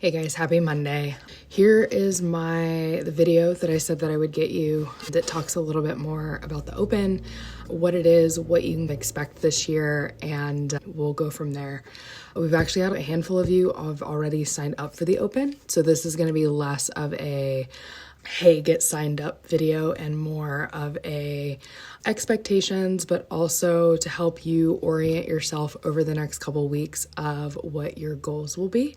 Hey guys, happy Monday. Here is the video that I said that I would get you that talks a little bit more about the Open, what it is, what you can expect this year, and we'll go from there. We've actually had a handful of you have already signed up for the Open, so this is going to be less of a hey, get signed up video and more of a expectations, but also to help you orient yourself over the next couple weeks of what your goals will be,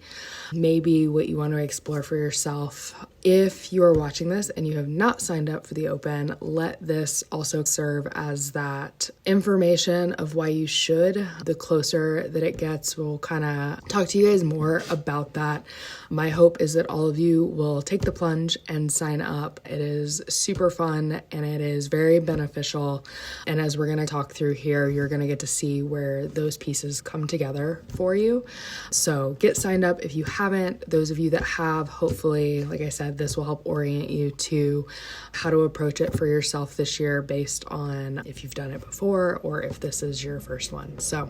maybe what you want to explore for yourself. If you are watching this and you have not signed up for the Open, let this also serve as that information of why you should. The closer that it gets, we'll kind of talk to you guys more about that. My hope is that all of you will take the plunge and sign up. It is super fun and it is very beneficial. And as we're going to talk through here, you're going to get to see where those pieces come together for you. So get signed up if you haven't. Those of you that have, hopefully, like I said, this will help orient you to how to approach it for yourself this year based on if you've done it before or if this is your first one. So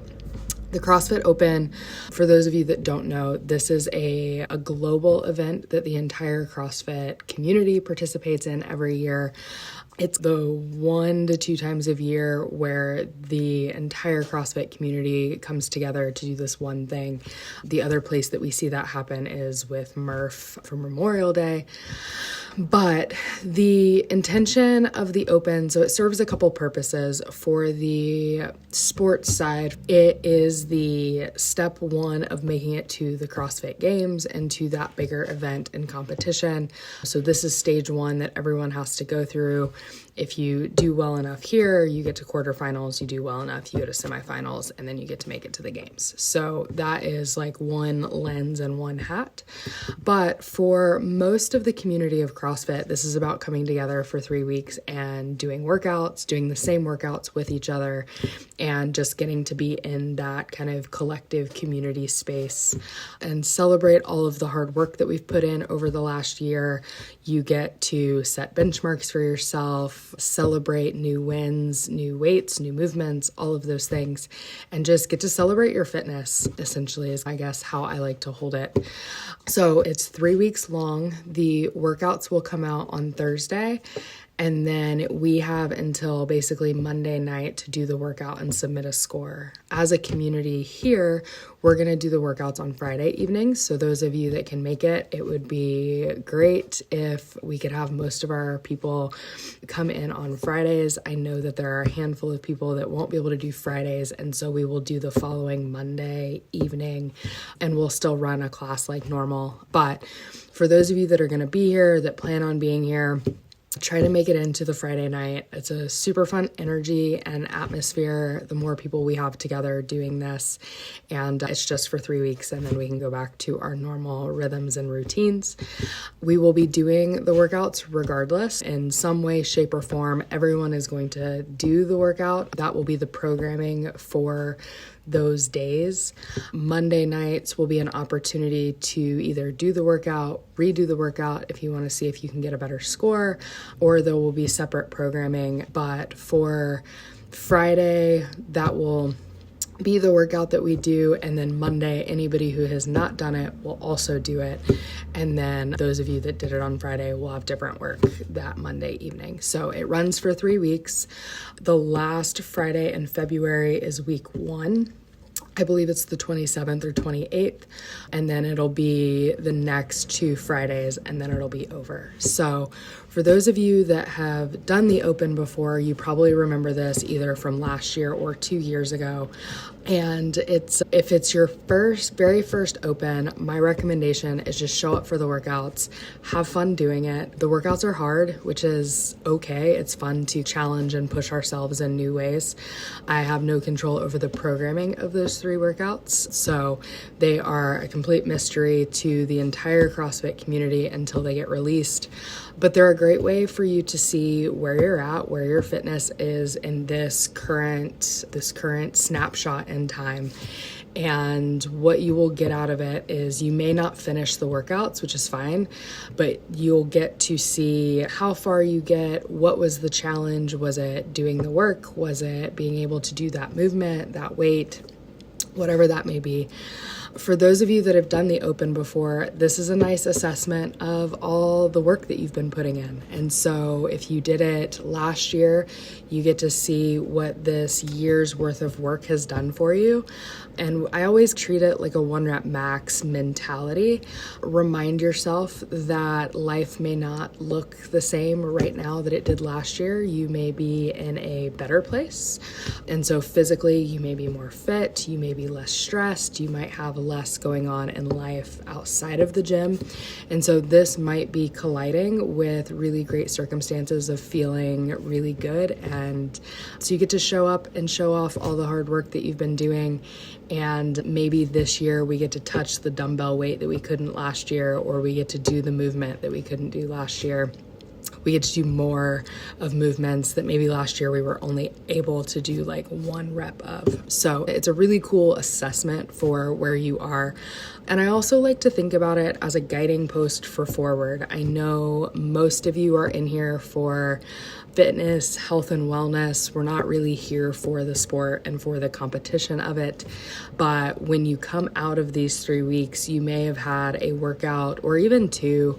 the CrossFit Open, for those of you that don't know, this is a global event that the entire CrossFit community participates in every year. It's the 1 to 2 times a year where the entire CrossFit community comes together to do this one thing. The other place that we see that happen is with Murph for Memorial Day. But the intention of the Open, so it serves a couple purposes. For the sports side, it is the step one of making it to the CrossFit Games and to that bigger event and competition. So this is stage one that everyone has to go through. If you do well enough here, you get to quarterfinals. You do well enough, you go to semifinals, and then you get to make it to the games. So that is like one lens and one hat. But for most of the community of CrossFit, this is about coming together for 3 weeks and doing workouts, doing the same workouts with each other, and just getting to be in that kind of collective community space and celebrate all of the hard work that we've put in over the last year. You get to set benchmarks for yourself, celebrate new wins, new weights, new movements, all of those things, and just get to celebrate your fitness, essentially, is I guess how I like to hold it. So it's 3 weeks long. The workouts will come out on Thursday, and then we have until basically Monday night to do the workout and submit a score. As a community here, we're going to do the workouts on Friday evenings. So those of you that can make it, it would be great if we could have most of our people come in on Fridays. I know that there are a handful of people that won't be able to do Fridays, and so we will do the following Monday evening, and we'll still run a class like normal. But for those of you that are going to be here, that plan on being here, try to make it into the Friday night. It's a super fun energy and atmosphere the more people we have together doing this. And it's just for 3 weeks, and then we can go back to our normal rhythms and routines. We will be doing the workouts regardless in some way, shape, or form. Everyone is going to do the workout. That will be the programming for those days. Monday nights will be an opportunity to either do the workout, redo the workout if you want to see if you can get a better score, or there will be separate programming. But for Friday, that will be the workout that we do, and then Monday, anybody who has not done it will also do it, and then those of you that did it on Friday will have different work that Monday evening. So it runs for 3 weeks. The last Friday in February is week 1. I believe it's the 27th or 28th, and then it'll be the next 2 Fridays, and then it'll be over. So for those of you that have done the Open before, you probably remember this either from last year or 2 years ago. And if it's your very first Open, my recommendation is just show up for the workouts, have fun doing it. The workouts are hard, which is okay. It's fun to challenge and push ourselves in new ways. I have no control over the programming of those 3 workouts, so they are a complete mystery to the entire CrossFit community until they get released. But they're a great way for you to see where you're at, where your fitness is in this current snapshot in time. And what you will get out of it is you may not finish the workouts, which is fine, but you'll get to see how far you get. What was the challenge? Was it doing the work? Was it being able to do that movement, that weight? Whatever that may be. For those of you that have done the Open before, this is a nice assessment of all the work that you've been putting in. And so if you did it last year, you get to see what this year's worth of work has done for you. And I always treat it like a 1 rep max mentality. Remind yourself that life may not look the same right now that it did last year. You may be in a better place. And so physically, you may be more fit, you may be less stressed, you might have less going on in life outside of the gym. And so this might be colliding with really great circumstances of feeling really good. And so you get to show up and show off all the hard work that you've been doing. And maybe this year we get to touch the dumbbell weight that we couldn't last year, or we get to do the movement that we couldn't do last year. We get to do more of movements that maybe last year we were only able to do like 1 rep of. So it's a really cool assessment for where you are. And I also like to think about it as a guiding post for forward. I know most of you are in here for fitness, health, and wellness. We're not really here for the sport and for the competition of it. But when you come out of these 3 weeks, you may have had a workout or even 2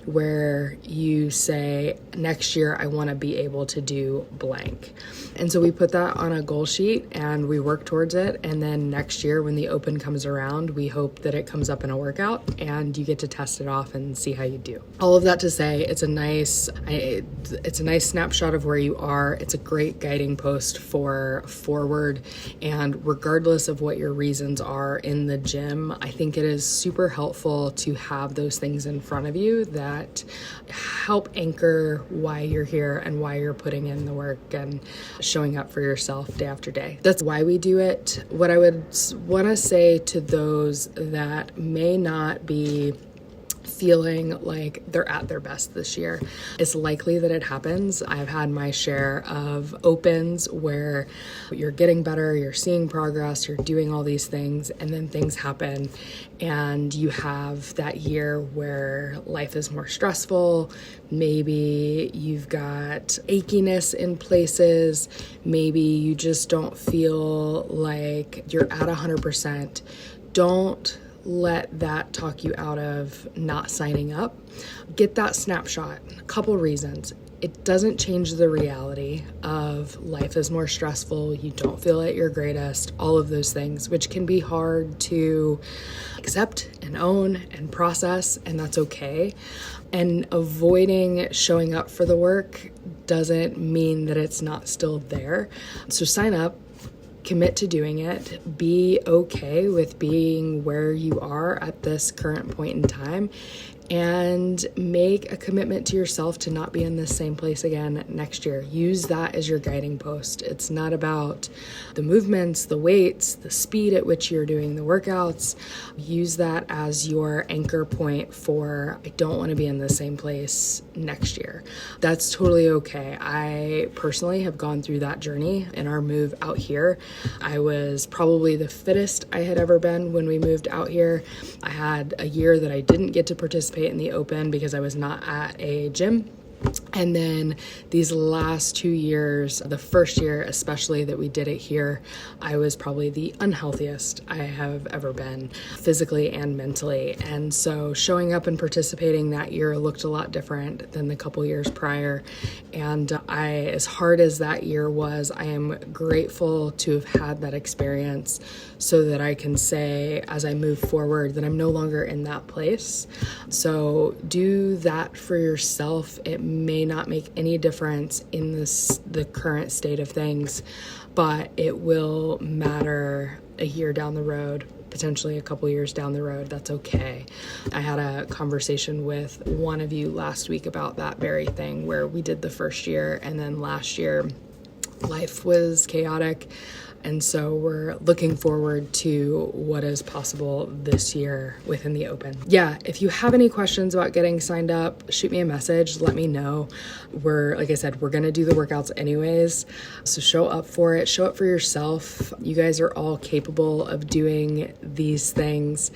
where you say, next year, I want to be able to do blank. And so we put that on a goal sheet and we work towards it. And then next year, when the Open comes around, we hope that it comes up in a workout and you get to test it off and see how you do. All of that to say, it's a nice snapshot of where you are. It's a great guiding post for forward. And regardless of what your reasons are in the gym, I think it is super helpful to have those things in front of you that help anchor why you're here and why you're putting in the work and showing up for yourself day after day. That's why we do it. What I would want to say to those that may not be feeling like they're at their best this year, it's likely that it happens. I've had my share of Opens where you're getting better, you're seeing progress, you're doing all these things, and then things happen and you have that year where life is more stressful. Maybe you've got achiness in places. Maybe you just don't feel like you're at 100%. Don't let that talk you out of not signing up. Get that snapshot. A couple reasons. It doesn't change the reality of life is more stressful. You don't feel at your greatest, all of those things, which can be hard to accept and own and process, and that's okay. And avoiding showing up for the work doesn't mean that it's not still there. So sign up. Commit to doing it. Be okay with being where you are at this current point in time, and make a commitment to yourself to not be in the same place again next year. Use that as your guiding post. It's not about the movements, the weights, the speed at which you're doing the workouts. Use that as your anchor point for, I don't want to be in the same place next year. That's totally okay. I personally have gone through that journey in our move out here. I was probably the fittest I had ever been when we moved out here. I had a year that I didn't get to participate in the Open because I was not at a gym. And then these last 2 years, the first year especially that we did it here, I was probably the unhealthiest I have ever been, physically and mentally. And so showing up and participating that year looked a lot different than the couple years prior. And as hard as that year was, I am grateful to have had that experience so that I can say, as I move forward, that I'm no longer in that place. So do that for yourself. It may not make any difference in the current state of things, but it will matter a year down the road, potentially a couple years down the road. That's okay. I had a conversation with one of you last week about that very thing, where we did the first year and then last year life was chaotic. And so we're looking forward to what is possible this year within the Open. Yeah, if you have any questions about getting signed up, shoot me a message, let me know. Like I said, we're gonna do the workouts anyways. So show up for it, show up for yourself. You guys are all capable of doing these things.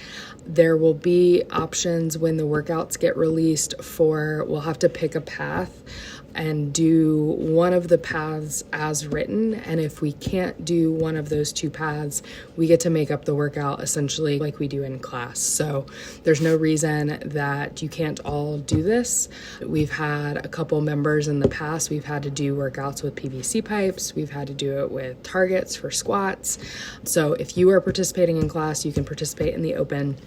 There will be options when the workouts get released for, we'll have to pick a path and do one of the paths as written. And if we can't do one of those two paths, we get to make up the workout essentially like we do in class. So there's no reason that you can't all do this. We've had a couple members in the past, we've had to do workouts with PVC pipes, we've had to do it with targets for squats. So if you are participating in class, you can participate in the open.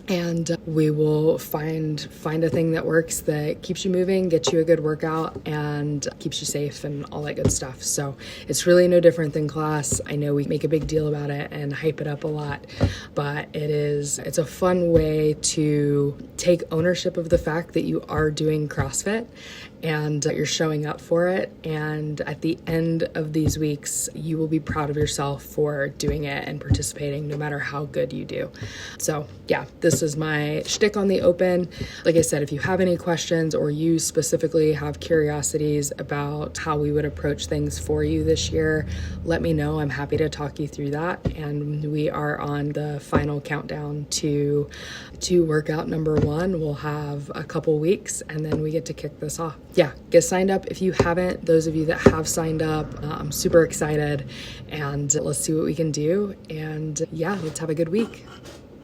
And we will find a thing that works, that keeps you moving, gets you a good workout, and keeps you safe and all that good stuff. So it's really no different than class. I know we make a big deal about it and hype it up a lot, but it's a fun way to take ownership of the fact that you are doing CrossFit and you're showing up for it. And at the end of these weeks, you will be proud of yourself for doing it and participating, no matter how good you do. So yeah, this is my shtick on the open. Like I said, if you have any questions or you specifically have curiosities about how we would approach things for you this year, let me know. I'm happy to talk you through that. And we are on the final countdown to workout number 1. We'll have a couple weeks and then we get to kick this off. Yeah, get signed up if you haven't. Those of you that have signed up, I'm super excited, and let's see what we can do. And yeah, let's have a good week.